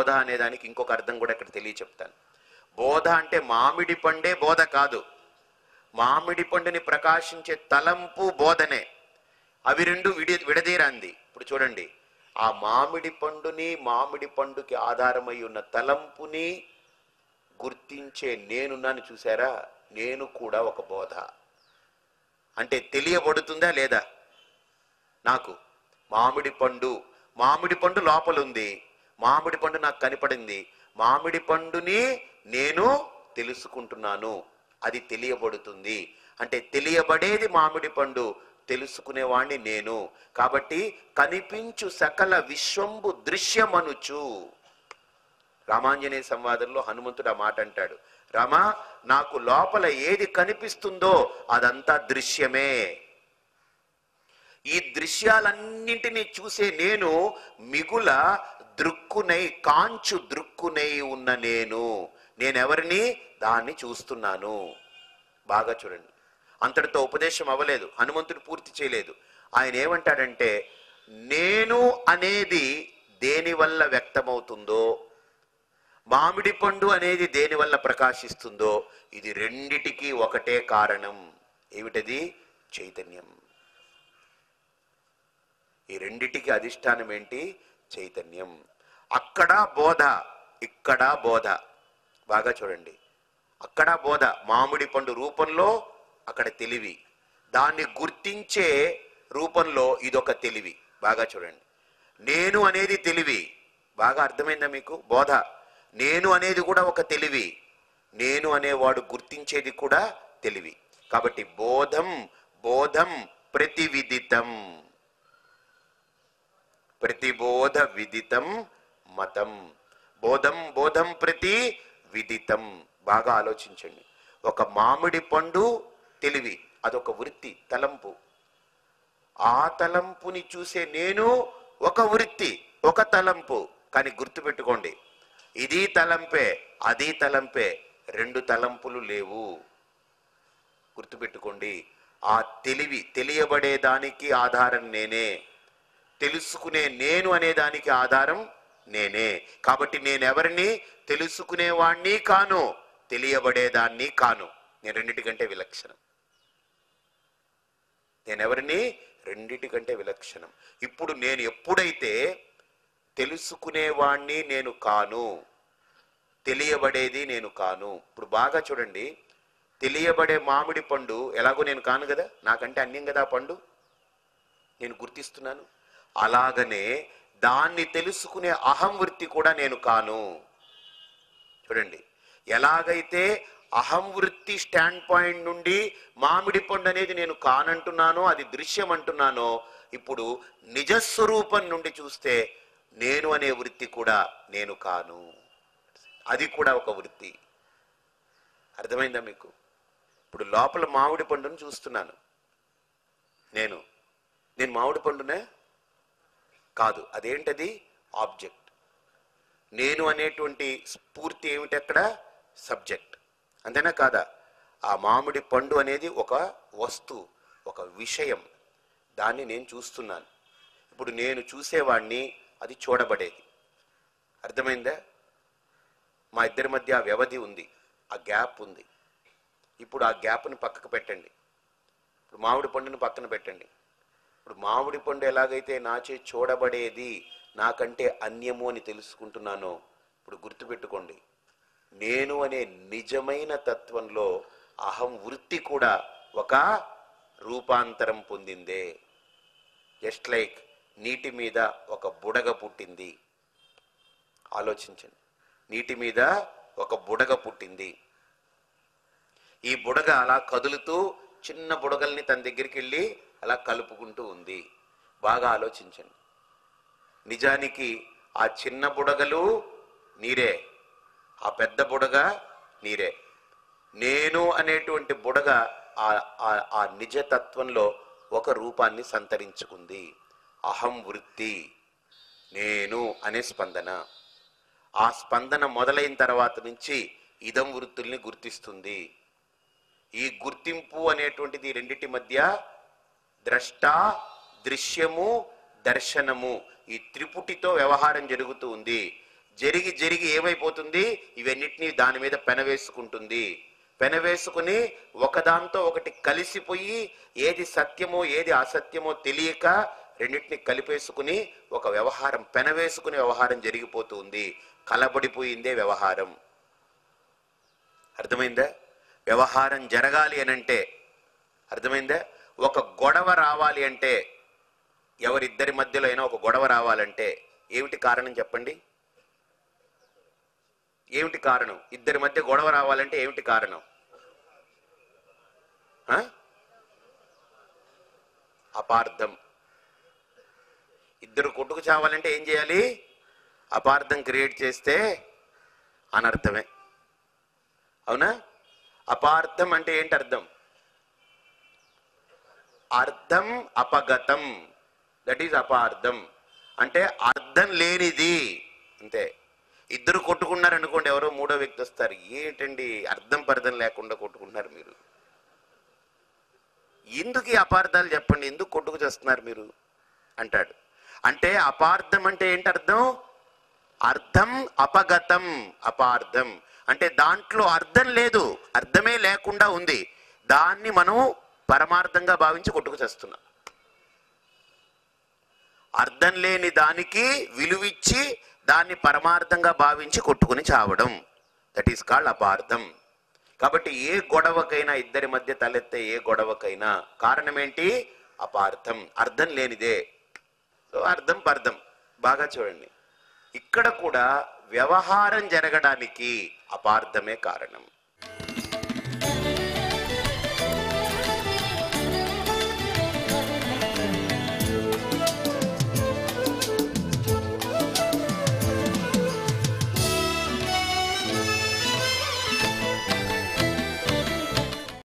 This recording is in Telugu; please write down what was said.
బోధ అనేదానికి ఇంకొక అర్థం కూడా ఇక్కడ తెలియ చెప్తాను. బోధ అంటే మామిడి పండే బోధ కాదు, మామిడి పండుని ప్రకాశించే తలంపు బోధనే. అవి రెండు విడదీరాంది. ఇప్పుడు చూడండి, ఆ మామిడి పండుని, మామిడి పండుకి ఆధారమై ఉన్న తలంపుని గుర్తించే నేనున్నాను చూసారా, నేను కూడా ఒక బోధ. అంటే తెలియబడుతుందా లేదా నాకు? మామిడి పండు లోపల ఉంది, మామిడి పండు నాకు కనపడింది, మామిడి పండుని నేను తెలుసుకుంటున్నాను, అది తెలియబడుతుంది. అంటే తెలియబడేది మామిడి పండు, తెలుసుకునేవాణ్ణి నేను. కాబట్టి కనిపించు సకల విశ్వంబు దృశ్యమనుచు. రామాంజనేయ సంవాదంలో హనుమంతుడు ఆ మాట అంటాడు, రామా నాకు లోపల ఏది కనిపిస్తుందో అదంతా దృశ్యమే. ఈ దృశ్యాలన్నింటినీ చూసే నేను మిగుల దృక్కునై, కాంచు దృక్కునై ఉన్న నేనెవరిని? దాన్ని చూస్తున్నాను. బాగా చూడండి, అంతటితో ఉపదేశం అవ్వలేదు, హనుమంతుడు పూర్తి చేయలేదు. ఆయన ఏమంటాడంటే, నేను అనేది దేని వల్ల వ్యక్తమవుతుందో, మామిడి పండు అనేది దేని వల్ల ప్రకాశిస్తుందో, ఇది రెండిటికి ఒకటే కారణం. ఏమిటది? చైతన్యం. ఈ రెండిటికి అధిష్టానం ఏంటి? చైతన్యం. అక్కడ బోధ, ఇక్కడ బోధ. బాగా చూడండి, అక్కడ బోధ మామిడి పండు రూపంలో, అక్కడ తెలివి. దాన్ని గుర్తించే రూపంలో ఇదొక తెలివి. బాగా చూడండి, నేను అనేది తెలివి. బాగా అర్థమైందా మీకు? బోధ, నేను అనేది కూడా ఒక తెలివి. నేను అనేవాడు గుర్తించేది కూడా తెలివి. కాబట్టి బోధం ప్రతివిదితం, ప్రతిబోధ విదితం మతం. బోధం ప్రతి విదితం. బాగా ఆలోచించండి, ఒక మామిడి పండు తెలివి, అదొక వృత్తి, తలంపు. ఆ తలంపుని చూసే నేను ఒక వృత్తి, ఒక తలంపు. కానీ గుర్తుపెట్టుకోండి, ఇది తలంపే, అది తలంపే, రెండు తలంపులు లేవు. గుర్తుపెట్టుకోండి, ఆ తెలియబడేదానికి ఆధారం నేనే, తెలుసుకునే నేను అనే దానికి ఆధారం నేనే. కాబట్టి నేనెవరిని? తెలుసుకునేవాణ్ణి కాను, తెలియబడేదాన్ని కాను. నేను రెండిటికంటే విలక్షణం. నేనెవరిని? రెండిటికంటే విలక్షణం. ఇప్పుడు నేను ఎప్పుడైతే తెలుసుకునేవాణ్ణి నేను కాను, తెలియబడేది నేను కాను. ఇప్పుడు బాగా చూడండి, తెలియబడే మామిడి పండు ఎలాగో నేను కాను కదా, నాకంటే అన్యం కదా ఆ పండు, నేను గుర్తిస్తున్నాను. అలాగనే దాన్ని తెలుసుకునే అహం వృత్తి కూడా నేను కాను. చూడండి, ఎలాగైతే అహం వృత్తి స్టాండ్ పాయింట్ నుండి మామిడి పండు అనేది నేను కానంటున్నానో, అది దృశ్యం అంటున్నానో, ఇప్పుడు నిజస్వరూపం నుండి చూస్తే నేను అనే వృత్తి కూడా నేను కాను, అది కూడా ఒక వృత్తి. అర్థమైందా మీకు? ఇప్పుడు లోపల మామిడి పండును చూస్తున్నాను, నేను మామిడి పండునే కాదు. అదేంటది? ఆబ్జెక్ట్. నేను అనేటువంటి స్ఫూర్తి ఏమిటి అక్కడ? సబ్జెక్ట్. అంతేనా కాదా? ఆ మామిడి పండు అనేది ఒక వస్తువు, ఒక విషయం, దాన్ని నేను చూస్తున్నాను. ఇప్పుడు నేను చూసేవాడిని, అది చూడబడేది. అర్థమైందా? మా ఇద్దరి మధ్య ఆ వ్యవధి ఉంది, ఆ గ్యాప్ ఉంది. ఇప్పుడు ఆ గ్యాప్ని పక్కకు పెట్టండి, ఇప్పుడు మామిడి పండుని పక్కన పెట్టండి. ఇప్పుడు మామిడి పండు ఎలాగైతే నాచే చూడబడేది, నాకంటే అన్యము అని తెలుసుకుంటున్నానో, ఇప్పుడు గుర్తుపెట్టుకోండి, నేను అనే నిజమైన తత్వంలో అహం వృత్తి కూడా ఒక రూపాంతరం పొందిందే. జస్ట్ లైక్ నీటి మీద ఒక బుడగ పుట్టింది. ఆలోచించండి, నీటి మీద ఒక బుడగ పుట్టింది. ఈ బుడగ అలా కదులుతూ చిన్న బుడగల్ని తన దగ్గరికి వెళ్ళి అలా కలుపుకుంటూ ఉంది. బాగా ఆలోచించండి, నిజానికి ఆ చిన్న బుడగలు నీరే, ఆ పెద్ద బుడగ నీరే. నేను అనేటువంటి బుడగ ఆ నిజతత్వంలో ఒక రూపాన్ని సంతరించుకుంది. అహం వృత్తి, నేను అనే స్పందన. ఆ స్పందన మొదలైన తర్వాత నుంచి ఇదం వృత్తుల్ని గుర్తిస్తుంది. ఈ గుర్తింపు అనేటువంటిది రెండిటి మధ్య ద్రష్ట, దృశ్యము, దర్శనము, ఈ త్రిపుటితో వ్యవహారం జరుగుతూ ఉంది. జరిగి జరిగి ఏమైపోతుంది, ఇవన్నిటినీ దాని మీద పెనవేసుకుంటుంది. పెనవేసుకుని ఒకదాంతో ఒకటి కలిసిపోయి ఏది సత్యమో ఏది అసత్యమో తెలియక రెండింటిని కలిపేసుకుని ఒక వ్యవహారం, పెనవేసుకుని వ్యవహారం జరిగిపోతుంది. కలబడిపోయిందే వ్యవహారం. అర్థమైందా? వ్యవహారం జరగాలి అనంటే, అర్థమైందా? ఒక గొడవ రావాలి అంటే, ఎవరిద్దరి మధ్యలో అయినా ఒక గొడవ రావాలంటే ఏమిటి కారణం చెప్పండి? ఏమిటి కారణం? ఇద్దరి మధ్య గొడవ రావాలంటే ఏమిటి కారణం? అపార్థం. ఇద్దరు కొట్టుకు చావాలంటే ఏం చేయాలి? అపార్థం క్రియేట్ చేస్తే అనర్థమే. అవునా? అపార్థం అంటే ఏంటి అర్థం? అర్థం అపగతం, దట్ ఈజ్ అపార్థం. అంటే అర్థం లేనిది అంతే. ఇద్దరు కొట్టుకున్నారు అనుకోండి, ఎవరో మూడో వ్యక్తి వస్తారు, ఏంటండి అర్థం పర్థం లేకుండా కొట్టుకుంటున్నారు మీరు, ఎందుకు ఈ అపార్థాలు చెప్పండి, ఎందుకు కొట్టుకు చేస్తున్నారు మీరు అంటాడు. అంటే అపార్థం అంటే ఏంటి అర్థం? అర్థం అపగతం. అపార్థం అంటే దాంట్లో అర్థం లేదు, అర్థమే లేకుండా ఉంది, దాన్ని మనం పరమార్థంగా భావించి కొట్టుకు చేస్తున్నాం. అర్థం లేని దానికి విలువిచ్చి దాన్ని పరమార్థంగా భావించి కొట్టుకుని చావడం, దట్ ఈస్ కాల్డ్ అపార్థం. కాబట్టి ఏ గొడవకైనా, ఇద్దరి మధ్య తలెత్తే ఏ గొడవకైనా కారణం ఏంటి? అపార్థం, అర్థం లేనిదే. సో అర్థం పర్థం. బాగా చూడండి, ఇక్కడ కూడా వ్యవహారం జరగడానికి అపార్థమే కారణం.